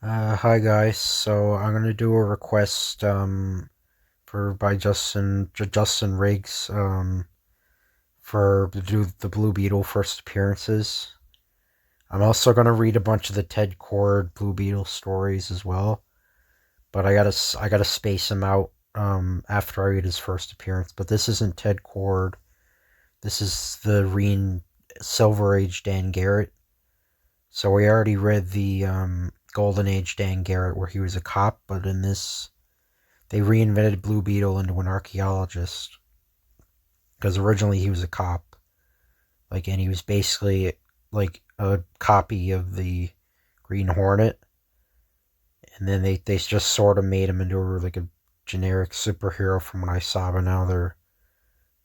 Hi guys. So I'm gonna do a request for by Justin Riggs for to do the Blue Beetle first appearances. I'm also gonna read a bunch of the Ted Cord Blue Beetle stories as well, but I gotta space him out after I read his first appearance. But this isn't Ted Cord. This is the Silver Age Dan Garrett. So we already read the Golden Age Dan Garrett where he was a cop, but in this they reinvented Blue Beetle into an archaeologist because originally he was a cop, and he was basically like a copy of the Green Hornet, and then they just sort of made him into a generic superhero from what I saw, but now they're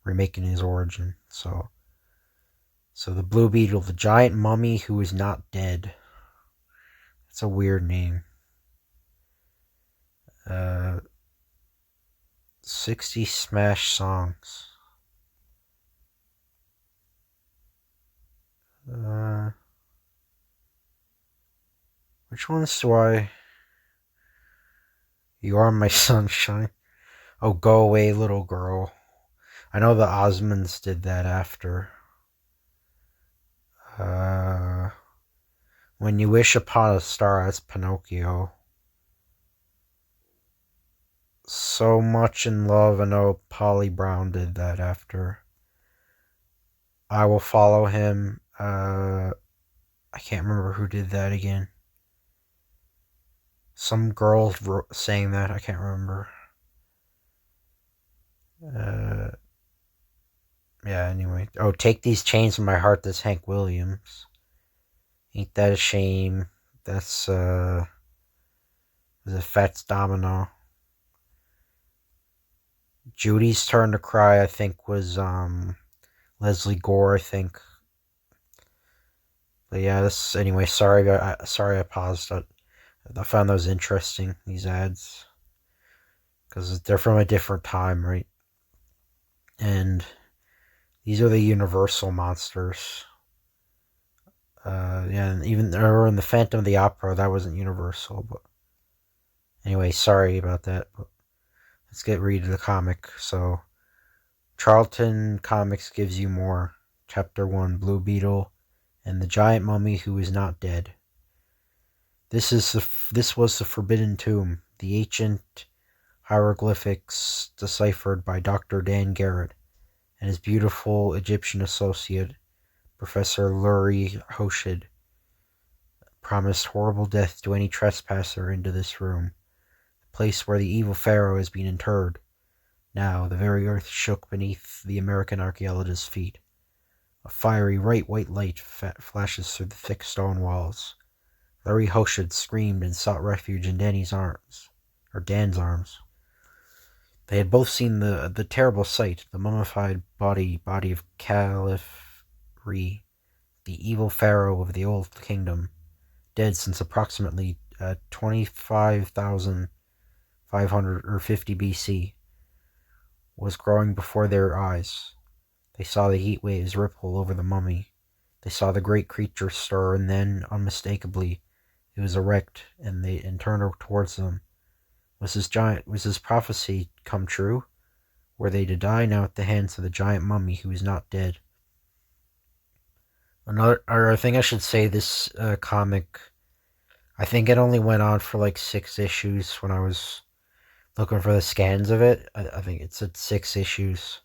remaking his origin. So the Blue Beetle, the giant mummy who is not dead. It's a weird name. Uh, 60 smash songs. Uh, which ones do I? You are my sunshine. Oh, go away, little girl. I know the Osmonds did that after. Uh, when you wish upon a star, that's Pinocchio. So much in love. I know Polly Brown did that after. I will follow him. I can't remember who did that again. Some girl saying that. I can't remember. Uh, yeah. Anyway. Oh, take these chains from my heart. That's Hank Williams. Ain't that a shame? That's was it Fats Domino? Judy's turn to cry, I think, was Leslie Gore, I think. But yeah, this anyway. Sorry I paused. I found those interesting, these ads, because they're from a different time, right? And these are the Universal monsters. Yeah, and even or in the Phantom of the Opera, that wasn't Universal, but anyway, sorry about that. But let's get read the comic. So Charlton Comics gives you more. Chapter 1, Blue Beetle and the Giant Mummy Who Is Not Dead. This was the Forbidden Tomb, the ancient hieroglyphics deciphered by Dr. Dan Garrett and his beautiful Egyptian associate, Professor Lurie Hoshid, promised horrible death to any trespasser into this room, the place where the evil pharaoh has been interred. Now the very earth shook beneath the American archaeologist's feet. A fiery, bright white light flashes through the thick stone walls. Larry Hoshid screamed and sought refuge in Dan's arms. They had both seen the terrible sight, the mummified body of Caliph Re, the evil pharaoh of the old kingdom, dead since approximately 25,550 BC, was growing before their eyes. They saw the heat waves ripple over the mummy. They saw the great creature stir, and then, unmistakably, it was erect, and turned towards them. Was his prophecy come true? Were they to die now at the hands of the giant mummy who was not dead? I think I should say this comic. I think it only went on for like 6 issues when I was looking for the scans of it. I think it said 6 issues.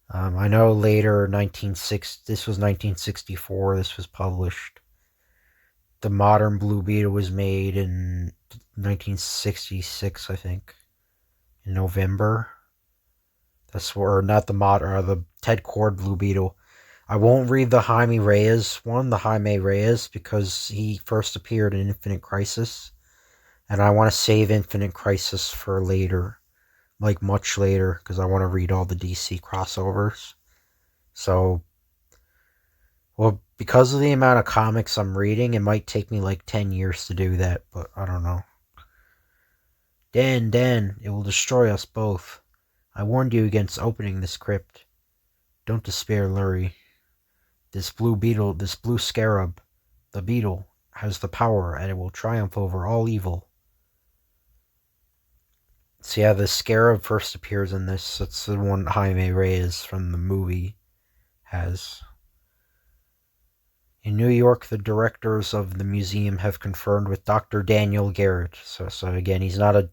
I know later, this was 1964. This was published. The modern Blue Beetle was made in 1966, I think, in November. That's where not the the Ted Cord Blue Beetle. I won't read the Jaime Reyes one, the Jaime Reyes, because he first appeared in Infinite Crisis, and I want to save Infinite Crisis for later, like much later, because I want to read all the DC crossovers. So, well, because of the amount of comics I'm reading, it might take me like 10 years to do that, but I don't know. Dan, it will destroy us both. I warned you against opening this crypt. Don't despair, Lurie. This blue scarab, the beetle, has the power, and it will triumph over all evil. So yeah, the Scarab first appears in this. It's the one Jaime Reyes from the movie has. In New York, the directors of the museum have confirmed with Dr. Daniel Garrett. So again, he's not a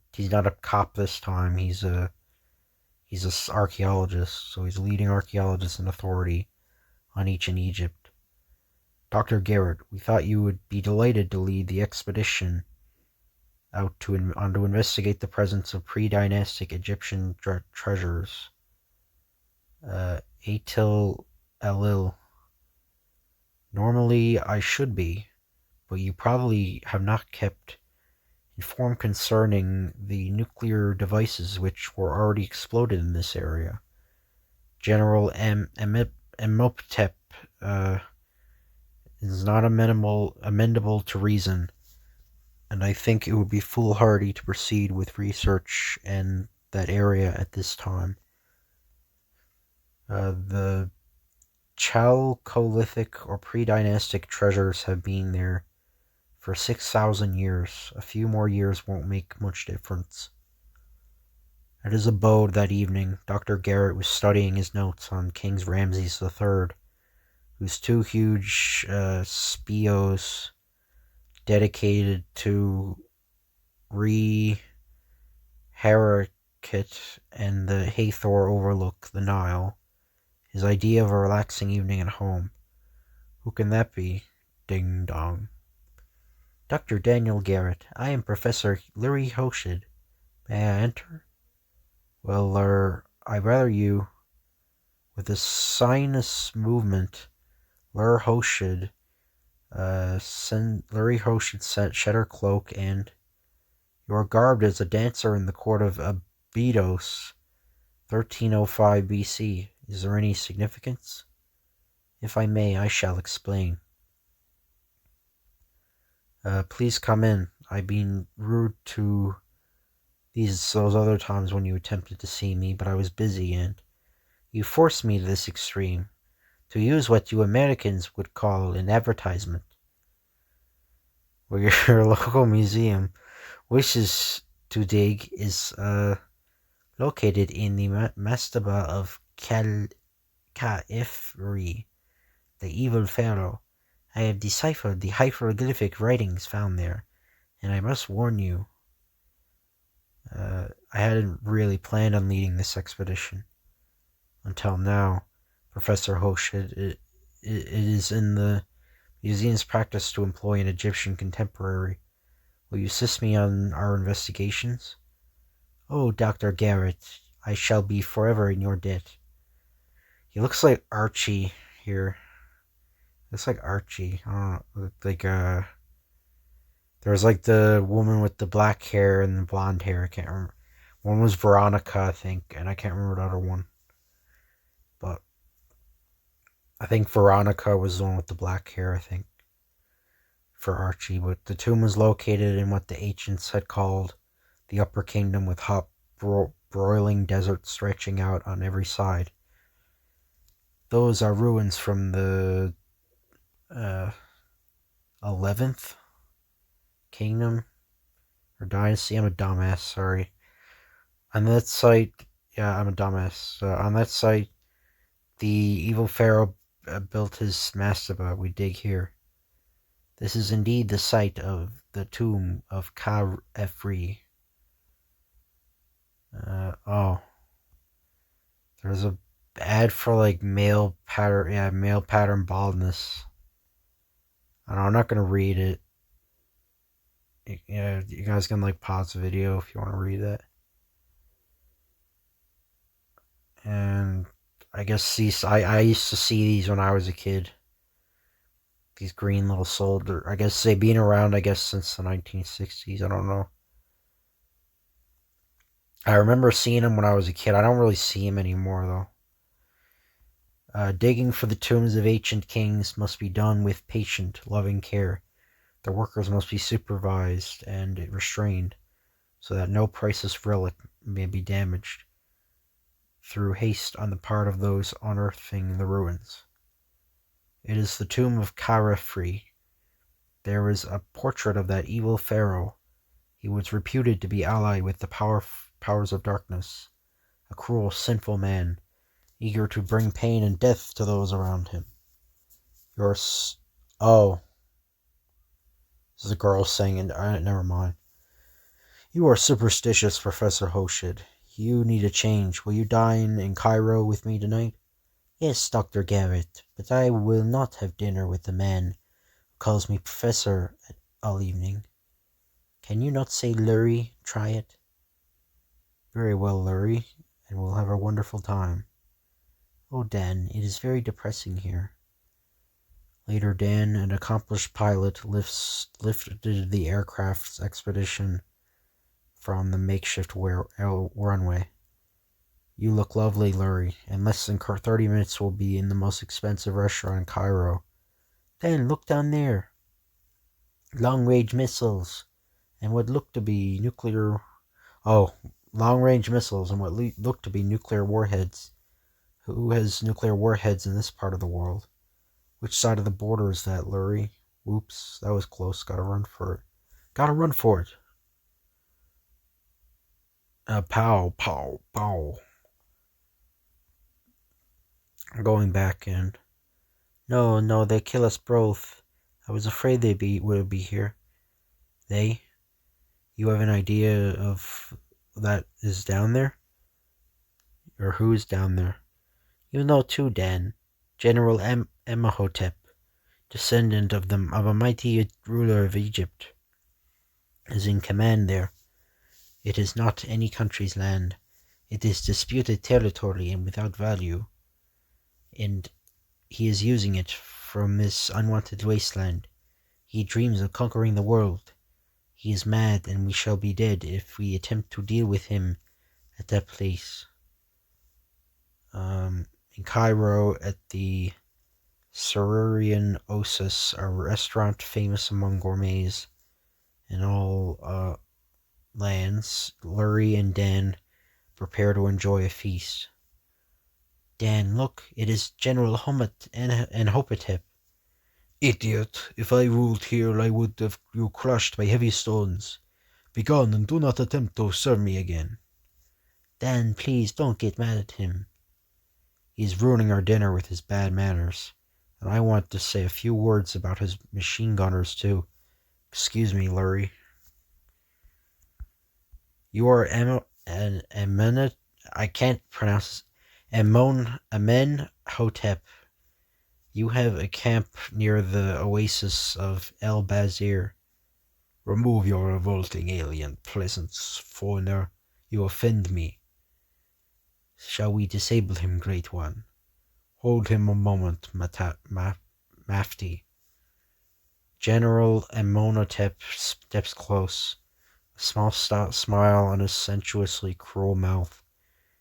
cop this time. He's a archaeologist. So he's a leading archaeologist and authority on ancient Egypt. Dr. Garrett, we thought you would be delighted to lead the expedition out to investigate the presence of pre-dynastic Egyptian treasures. Atil Elil. Normally I should be, but you probably have not kept informed concerning the nuclear devices which were already exploded in this area. General Emoptep is not amendable to reason, and I think it would be foolhardy to proceed with research in that area at this time. The Chalcolithic or pre-dynastic treasures have been there for 6,000 years. A few more years won't make much difference. At his abode that evening, Dr. Garrett was studying his notes on King Ramses III, whose two huge speos dedicated to Harikit and the Hathor overlook the Nile. His idea of a relaxing evening at home. Who can that be? Ding dong. Dr. Daniel Garrett, I am Professor Larry Hoshid. May I enter? Well, I rather you. With a sinus movement, Larry Hoshid shed her cloak, and you are garbed as a dancer in the court of Abydos, 1305 BC. Is there any significance? If I may, I shall explain. Please come in. I've been rude to those other times when you attempted to see me, but I was busy, and you forced me to this extreme, to use what you Americans would call an advertisement. Where your local museum wishes to dig is located in the mastaba of Ka-Ifri, the evil pharaoh. I have deciphered the hieroglyphic writings found there, and I must warn you, I hadn't really planned on leading this expedition. Until now, Professor Hosh, it is in the museum's practice to employ an Egyptian contemporary. Will you assist me on our investigations? Oh, Dr. Garrett, I shall be forever in your debt. He looks like Archie here. Looks like Archie. I don't know. Like, there's like the woman with the black hair and the blonde hair. I can't remember. One was Veronica, I think, and I can't remember the other one. But I think Veronica was the one with the black hair, I think, for Archie. But the tomb was located in what the ancients had called the Upper Kingdom, with hot, broiling desert stretching out on every side. Those are ruins from the 11th Kingdom or Dynasty. I'm a dumbass, sorry. On that site, yeah, I'm a dumbass. On that site, the evil pharaoh built his mastaba. We dig here. This is indeed the site of the tomb of Ka-Ifri. Oh. There's a ad for like male pattern baldness. I don't know, I'm not gonna read it. You guys can like pause the video if you want to read that. And I guess I used to see these when I was a kid. These green little soldier. I guess they've been around, I guess, since the 1960s. I don't know. I remember seeing them when I was a kid. I don't really see them anymore, though. Digging for the tombs of ancient kings must be done with patient, loving care. The workers must be supervised and restrained, so that no priceless relic may be damaged through haste on the part of those unearthing the ruins. It is the tomb of Ka-Ifri. There is a portrait of that evil pharaoh. He was reputed to be allied with the powers of darkness, a cruel, sinful man, eager to bring pain and death to those around him. You're oh, this is a girl saying, and never mind. You are superstitious, Professor Hoshid. You need a change. Will you dine in Cairo with me tonight? Yes, Dr. Garrett, but I will not have dinner with the man who calls me Professor all evening. Can you not say Lurie? Try it. Very well, Lurie, and we'll have a wonderful time. Oh, Dan, it is very depressing here. Later, Dan, an accomplished pilot, lifted the aircraft's expedition from the makeshift runway. You look lovely, Lurie. In less than 30 minutes we'll be in the most expensive restaurant in Cairo. Dan, look down there. Long-range missiles and what look to be nuclear... Oh, long-range missiles and what look to be nuclear warheads. Who has nuclear warheads in this part of the world? Which side of the border is that, Lurie? Whoops, that was close. Gotta run for it. Gotta run for it. Pow, pow, pow. Going back in. No, they kill us both. I was afraid would be here. They? You have an idea of that is down there? Or who is down there? You know too, Dan. General Emahotep, descendant of a mighty ruler of Egypt, is in command there. It is not any country's land. It is disputed territory and without value. And he is using it from this unwanted wasteland. He dreams of conquering the world. He is mad, and we shall be dead if we attempt to deal with him at that place. In Cairo, at the Serurian Oasis, a restaurant famous among gourmets in all lands, Lurie and Dan prepare to enjoy a feast. Dan, look, it is General Hummet and Hopetep. Idiot, if I ruled here, I would have you crushed by heavy stones. Begone, and do not attempt to serve me again. Dan, please, don't get mad at him. He's ruining our dinner with his bad manners, and I want to say a few words about his machine gunners, too. Excuse me, Lurie. You are I can't pronounce Amenhotep. You have a camp near the oasis of El Bazir. Remove your revolting alien presence, foreigner. You offend me. Shall we disable him, Great One? Hold him a moment, Mafti. General Amenhotep steps close, a small smile on his sensuously cruel mouth.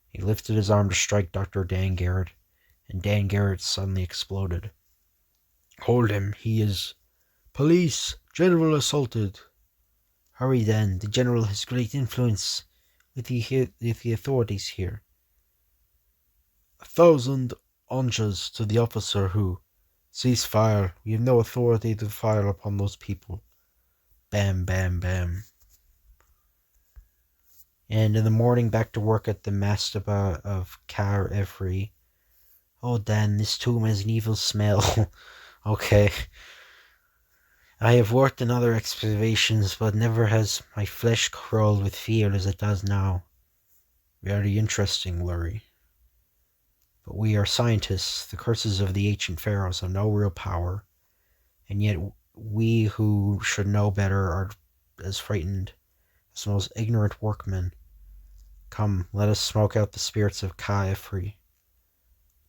He lifted his arm to strike Dr. Dan Garrett, and Dan Garrett suddenly exploded. Hold him, he is... Police! General assaulted! Hurry then, the general has great influence with the authorities here. 1,000 anjas to the officer who... Cease fire, we have no authority to fire upon those people. Bam, bam, bam. And in the morning, back to work at the mastaba of Kar Evri. Oh, Dan, this tomb has an evil smell. Okay. I have worked in other excavations, but never has my flesh crawled with fear as it does now. Very interesting, Lurie. But we are scientists. The curses of the ancient pharaohs have no real power. And yet we who should know better are as frightened as the most ignorant workmen. Come, let us smoke out the spirits of Ka-Efri.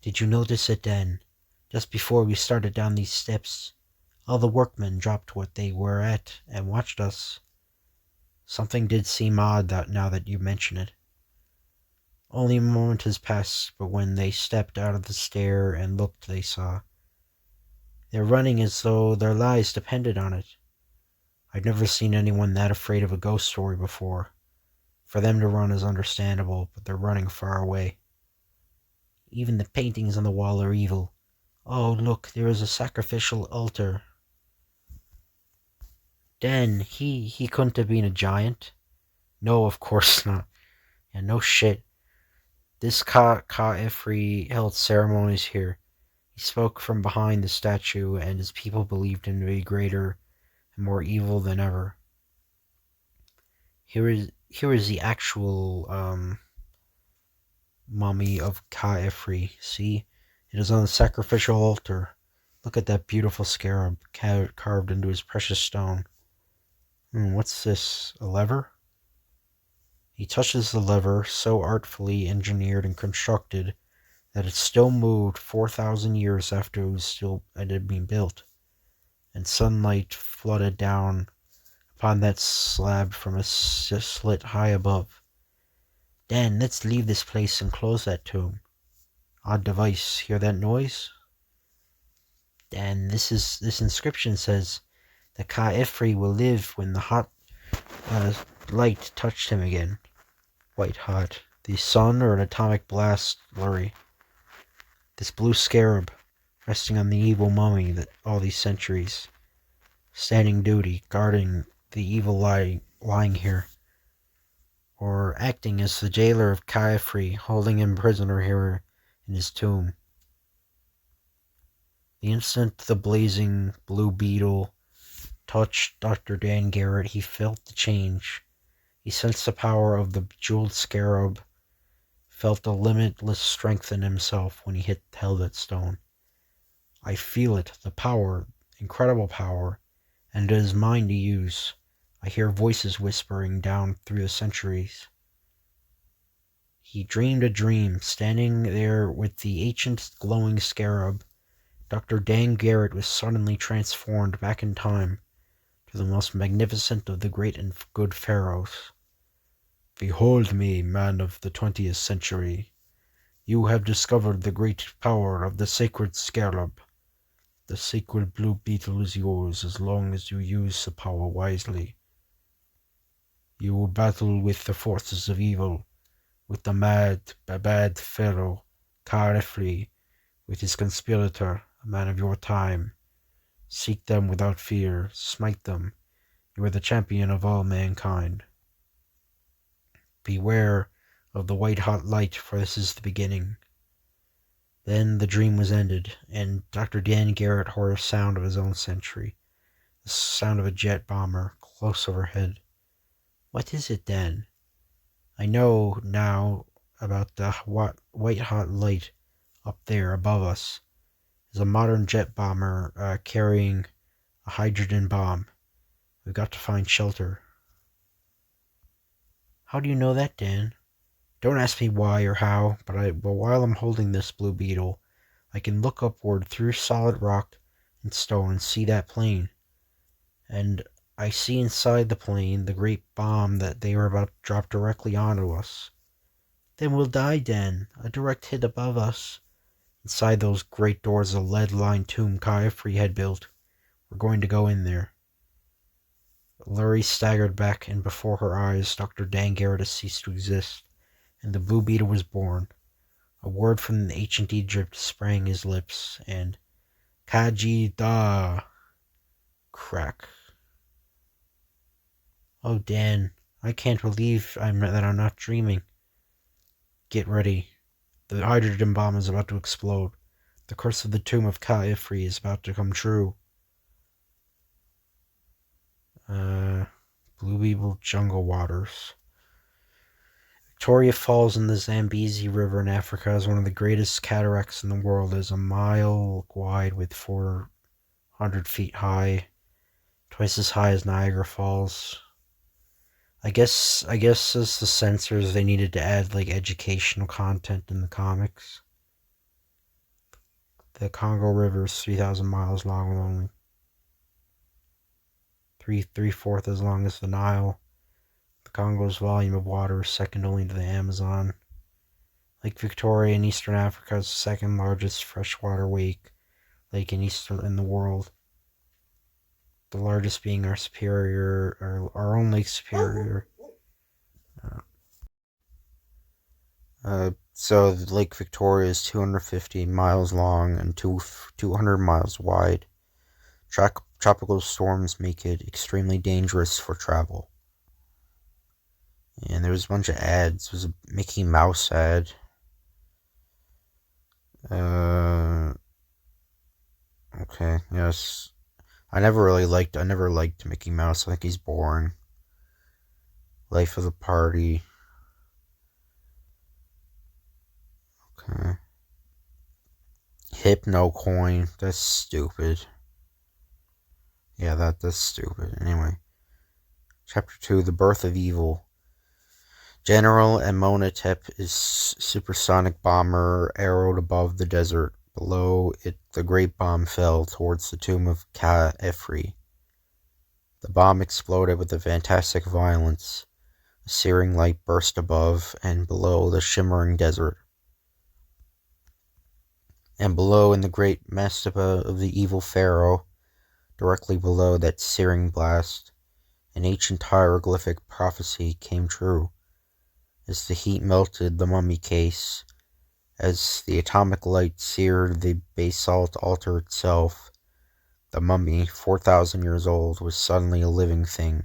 Did you notice it then? Just before we started down these steps, all the workmen dropped what they were at and watched us. Something did seem odd now that you mention it. Only a moment has passed, but when they stepped out of the stair and looked, they saw. They're running as though their lives depended on it. I've never seen anyone that afraid of a ghost story before. For them to run is understandable, but they're running far away. Even the paintings on the wall are evil. Oh, look, there is a sacrificial altar. Dan, he couldn't have been a giant. No, of course not. Yeah, no shit. This Ka Ifri held ceremonies here. He spoke from behind the statue, and his people believed him to be greater and more evil than ever. Here is the actual mummy of Ka Ifri. See, it is on the sacrificial altar. Look at that beautiful scarab carved into his precious stone. What's this? A lever? He touches the lever, so artfully engineered and constructed that it still moved 4,000 years after it had been built, and sunlight flooded down upon that slab from a slit high above. Dan, let's leave this place and close that tomb. Odd device. Hear that noise? Dan, this inscription says that Ka Ifri will live when the hot uh, light touched him again. White hot. The sun or an atomic blast, blurry. This blue scarab, resting on the evil mummy that all these centuries, standing duty, guarding the evil lying here, or acting as the jailer of Ka Ifri, holding him prisoner here in his tomb. The instant the blazing blue beetle touched Dr. Dan Garrett, he felt the change. He sensed the power of the jeweled scarab, felt a limitless strength in himself when he held that stone. I feel it, the power, incredible power, and it is mine to use. I hear voices whispering down through the centuries. He dreamed a dream, standing there with the ancient glowing scarab. Dr. Dan Garrett was suddenly transformed back in time to the most magnificent of the great and good pharaohs. Behold me, man of the 20th century. You have discovered the great power of the sacred scarab. The sacred blue beetle is yours as long as you use the power wisely. You will battle with the forces of evil, with the bad pharaoh, Ka Ifri, with his conspirator, a man of your time. Seek them without fear, smite them. You are the champion of all mankind. Beware of the white-hot light, for this is the beginning. Then the dream was ended, and Dr. Dan Garrett heard a sound of his own century, the sound of a jet bomber close overhead. What is it, then? I know now about the white-hot light up there above us. Is a modern jet bomber carrying a hydrogen bomb. We've got to find shelter. How do you know that, Dan? Don't ask me why or how, but while I'm holding this blue beetle, I can look upward through solid rock and stone and see that plane. And I see inside the plane the great bomb that they are about to drop directly onto us. Then we'll die, Dan. A direct hit above us. Inside those great doors of lead-lined tomb Ka Ifri had built. We're going to go in there. Lurie staggered back, and before her eyes, Dr. Dan Garrett ceased to exist, and the blue beetle was born. A word from ancient Egypt sprang his lips, and Kaji Da. Crack. Oh, Dan, I can't believe that I'm not dreaming. Get ready. The hydrogen bomb is about to explode. The curse of the tomb of Ka Ifri is about to come true. Blue Beetle Jungle Waters. Victoria Falls in the Zambezi River in Africa is one of the greatest cataracts in the world. It is a mile wide with 400 feet high, twice as high as Niagara Falls. I guess as the censors, they needed to add like educational content in the comics. The Congo River is 3,000 miles long, with only three-fourths as long as the Nile. The Congo's volume of water is second only to the Amazon. Lake Victoria in eastern Africa is the second largest freshwater lake in the world. The largest being our own Lake Superior. So Lake Victoria is 250 miles long and 200 miles wide. Tropical storms make it extremely dangerous for travel. And there was a bunch of ads. There was a Mickey Mouse ad. Okay, yes. I never liked Mickey Mouse. I think he's boring. Life of the party. Okay. Hypno coin. That's stupid. Yeah, that's stupid. Anyway. Chapter 2, The Birth of Evil. General Imhotep is supersonic bomber arrowed above the desert. Below it, the great bomb fell towards the tomb of Ka-Efri. The bomb exploded with a fantastic violence. A searing light burst above and below the shimmering desert. And below, in the great mastaba of the evil pharaoh, directly below that searing blast, an ancient hieroglyphic prophecy came true. As the heat melted the mummy case, as the atomic light seared the basalt altar itself, the mummy, 4,000 years old, was suddenly a living thing.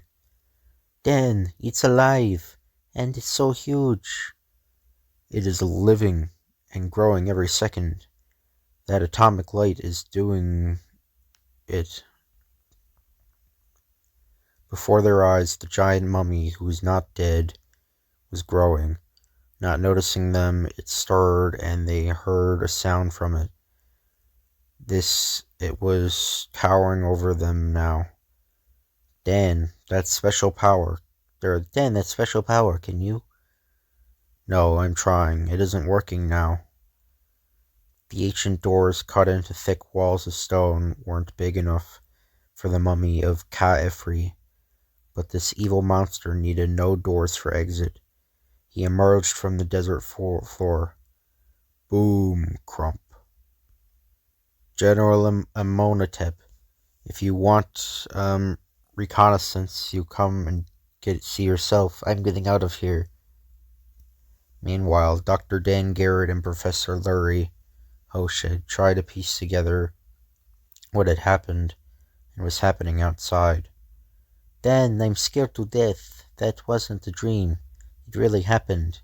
"Dan, it's alive, and it's so huge." "It is living and growing every second. That atomic light is doing it." Before their eyes, the giant mummy, who was not dead, was growing. Not noticing them, it stirred, and they heard a sound from it. It was towering over them now. Dan, that's special power. Dan, that's special power, can you? No, I'm trying. It isn't working now. The ancient doors cut into thick walls of stone weren't big enough for the mummy of Ka-Efri, but this evil monster needed no doors for exit. He emerged from the desert floor. Boom, crump. General Imhotep, if you want reconnaissance, you come and see yourself. I'm getting out of here. Meanwhile, Dr. Dan Garrett and Professor Lurie Hoshed tried to piece together what had happened and was happening outside. Dan, I'm scared to death. That wasn't a dream. It really happened.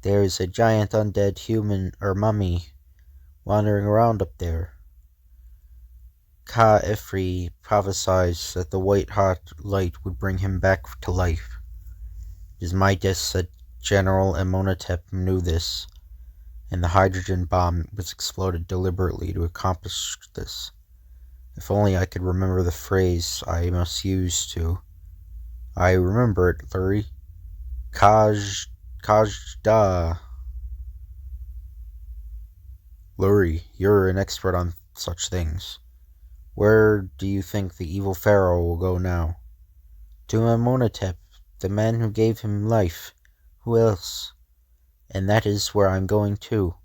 There's a giant undead human or mummy wandering around up there. Ka-Efri prophesied that the white-hot light would bring him back to life. It is my guess that General Imhotep knew this, and the hydrogen bomb was exploded deliberately to accomplish this. If only I could remember the phrase I must use to. I remember it, Lurie. Kajda. Lurie, you're an expert on such things. Where do you think the evil pharaoh will go now? To Imhotep, the man who gave him life. Who else? And that is where I'm going too.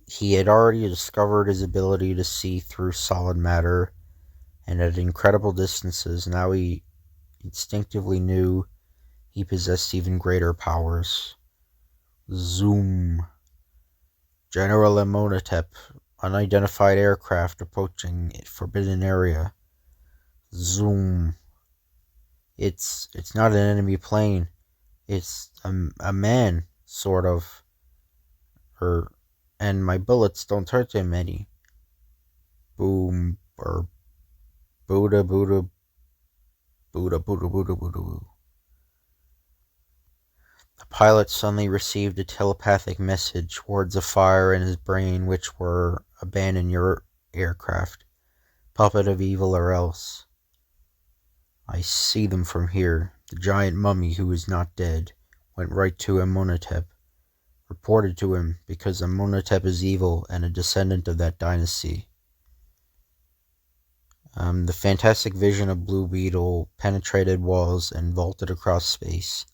He had already discovered his ability to see through solid matter, and at incredible distances. Now he instinctively knew he possessed even greater powers. Zoom. General Imhotep, unidentified aircraft approaching forbidden area. Zoom. It's not an enemy plane. It's a man, sort of. And my bullets don't hurt him any. Boom, or Buddha, Buddha, Buddha, Buddha, Buddha, Buddha. The pilot suddenly received a telepathic message, words of fire in his brain which were, "Abandon your aircraft. Puppet of evil or else." I see them from here. The giant mummy who is not dead went right to Imhotep. Reported to him, because Imhotep is evil and a descendant of that dynasty. The fantastic vision of Blue Beetle penetrated walls and vaulted across space,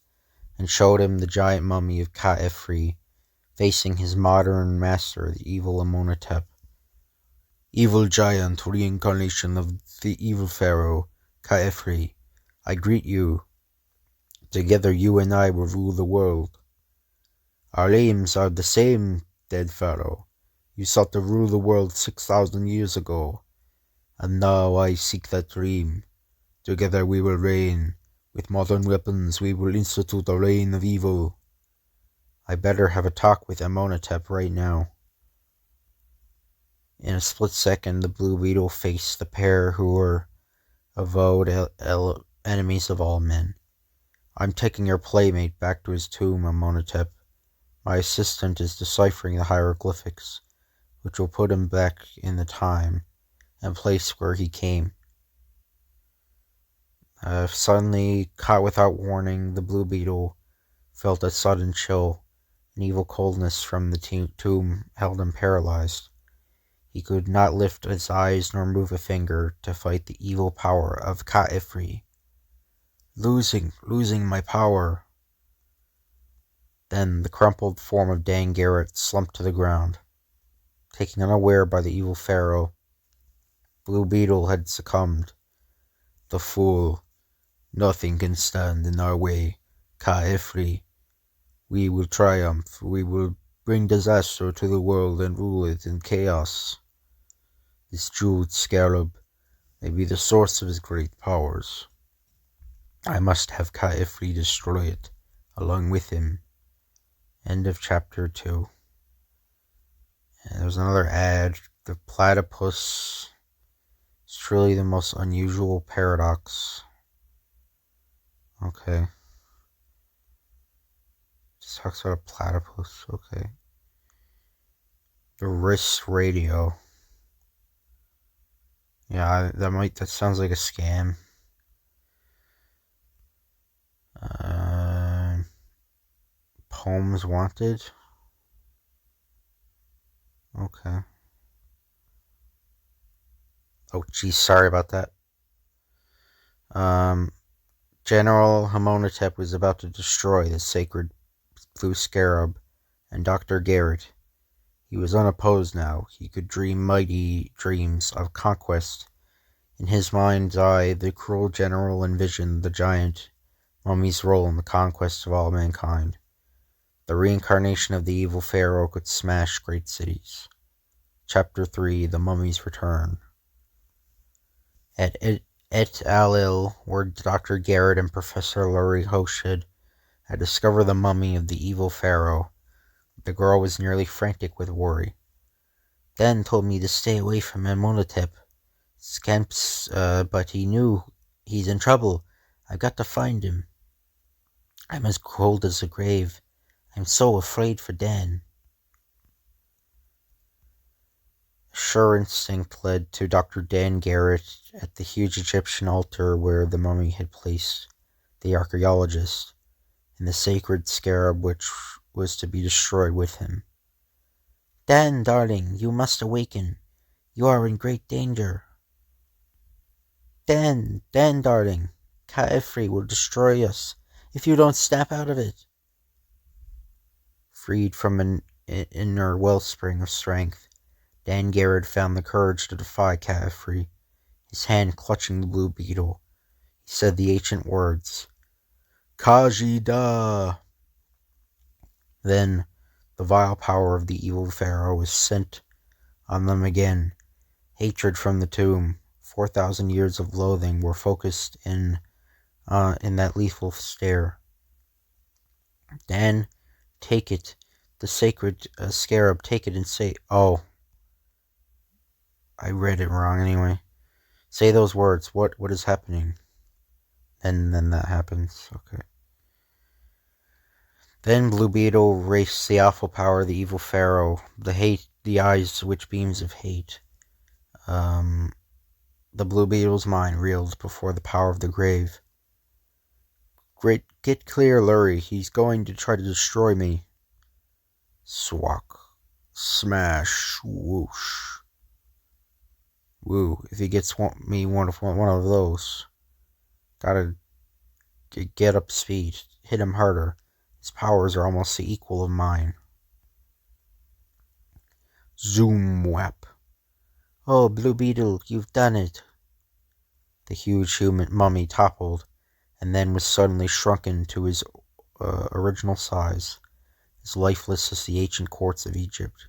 and showed him the giant mummy of Ka-Efri, facing his modern master, the evil Imhotep. Evil giant, reincarnation of the evil pharaoh, Ka-Efri, I greet you. Together you and I will rule the world. Our aims are the same, dead pharaoh. You sought to rule the world 6,000 years ago, and now I seek that dream. Together we will reign. With modern weapons we will institute a reign of evil. I better have a talk with Amonatep right now. In a split second, the Blue Beetle faced the pair who were avowed enemies of all men. I'm taking your playmate back to his tomb, Amonatep. My assistant is deciphering the hieroglyphics, which will put him back in the time and place where he came. Suddenly, caught without warning, the Blue Beetle felt a sudden chill. An evil coldness from the tomb held him paralyzed. He could not lift his eyes nor move a finger to fight the evil power of Ka-Ifri. Losing my power. Then the crumpled form of Dan Garrett slumped to the ground. Taken unaware by the evil pharaoh, Blue Beetle had succumbed. The fool. Nothing can stand in our way. Ka-Ifri. We will triumph. We will bring disaster to the world and rule it in chaos. This jeweled scarab may be the source of his great powers. I must have Ka-Ifri destroy it, along with him. End of chapter 2. And there's another ad. The platypus is truly the most unusual paradox. Okay. Just talks about a platypus. Okay. The wrist radio. Yeah, that sounds like a scam. Poems wanted. Okay. Oh, geez, sorry about that. General Hamonatep was about to destroy the sacred blue scarab and Dr. Garrett. He was unopposed now. He could dream mighty dreams of conquest. In his mind's eye, the cruel general envisioned the giant mummy's role in the conquest of all mankind. The reincarnation of the evil pharaoh could smash great cities. Chapter 3, The Mummy's Return. At Et Alil, where Dr. Garrett and Professor Lurie Hoshid had discovered the mummy of the evil pharaoh, the girl was nearly frantic with worry. Dan told me to stay away from Amonatep. Scamps, but he knew he's in trouble. I've got to find him. I'm as cold as the grave. I'm so afraid for Dan. Sure instinct led to Dr. Dan Garrett at the huge Egyptian altar where the mummy had placed the archaeologist, and the sacred scarab which was to be destroyed with him. Dan, darling, you must awaken. You are in great danger. Dan, darling, Ka-Ifri will destroy us if you don't snap out of it. Freed from an inner wellspring of strength, Dan Garrett found the courage to defy Ka-Ifri. His hand clutching the Blue Beetle, he said the ancient words, Khaji-da! Then the vile power of the evil pharaoh was sent on them again. Hatred from the tomb. 4,000 years of loathing were focused in that lethal stare. Dan, take it. The sacred scarab, take it and say, oh. I read it wrong anyway. Say those words. What is happening? And then that happens. Okay. Then Blue Beetle raced the awful power of the evil pharaoh, the eyes which beams of hate. The Blue Beetle's mind reeled before the power of the grave. Get clear, Lurie. He's going to try to destroy me. Swak. Smash. Whoosh. Woo. If he gets me one of those. Gotta get up speed. Hit him harder. His powers are almost the equal of mine. Zoom whap. Oh, Blue Beetle, you've done it. The huge human mummy toppled, and then was suddenly shrunken to his original size, as lifeless as the ancient courts of Egypt.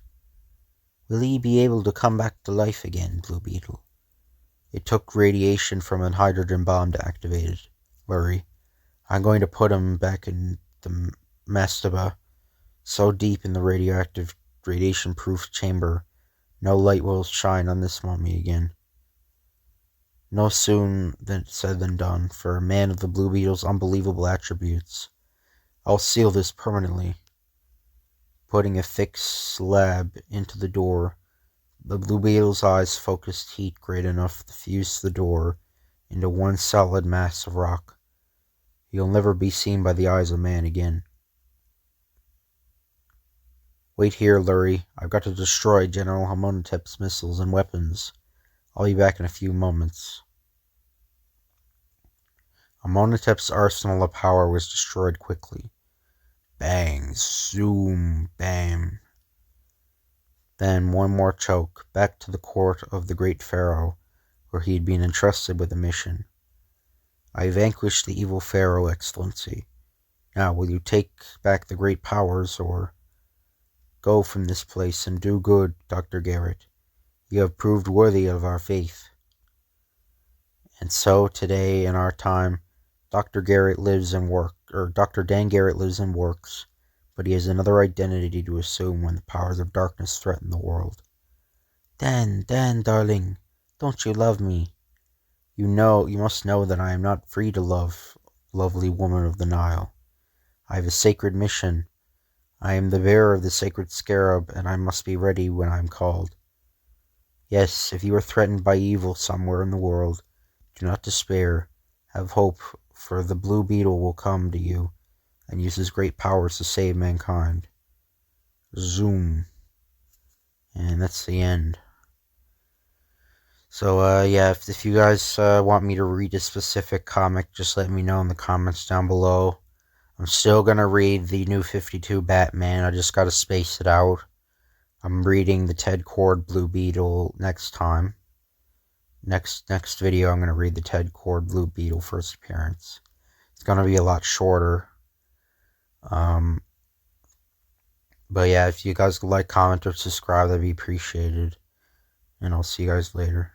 Will he be able to come back to life again, Blue Beetle? It took radiation from a hydrogen bomb to activate it. Worry. I'm going to put him back in the mastaba, so deep in the radioactive, radiation-proof chamber, no light will shine on this mummy again. No sooner said than done, for a man of the Blue Beetle's unbelievable attributes. I'll seal this permanently. Putting a thick slab into the door, the Blue Beetle's eyes focused heat great enough to fuse the door into one solid mass of rock. He'll never be seen by the eyes of man again. Wait here, Lurie. I've got to destroy General Hamonotep's missiles and weapons. I'll be back in a few moments. Hamonotep's arsenal of power was destroyed quickly. Bang, zoom, bam. Then one more choke, back to the court of the great pharaoh, where he had been entrusted with a mission. I vanquished the evil pharaoh, Excellency. Now, will you take back the great powers, or go from this place and do good, Dr. Garrett? You have proved worthy of our faith. And so, today, in our time, Dr. Dan Garrett lives and works, but he has another identity to assume when the powers of darkness threaten the world. Dan, darling, don't you love me? You must know that I am not free to love, lovely woman of the Nile. I have a sacred mission. I am the bearer of the sacred scarab, and I must be ready when I am called. Yes, if you are threatened by evil somewhere in the world, do not despair. Have hope, for the Blue Beetle will come to you and use his great powers to save mankind. Zoom. And that's the end. So, yeah, if you guys want me to read a specific comic, just let me know in the comments down below. I'm still gonna read the New 52 Batman. I just gotta space it out. I'm reading the Ted Kord Blue Beetle next time. Next video, I'm gonna read the Ted Kord Blue Beetle first appearance. It's gonna be a lot shorter. But yeah, if you guys like, comment, or subscribe, that'd be appreciated. And I'll see you guys later.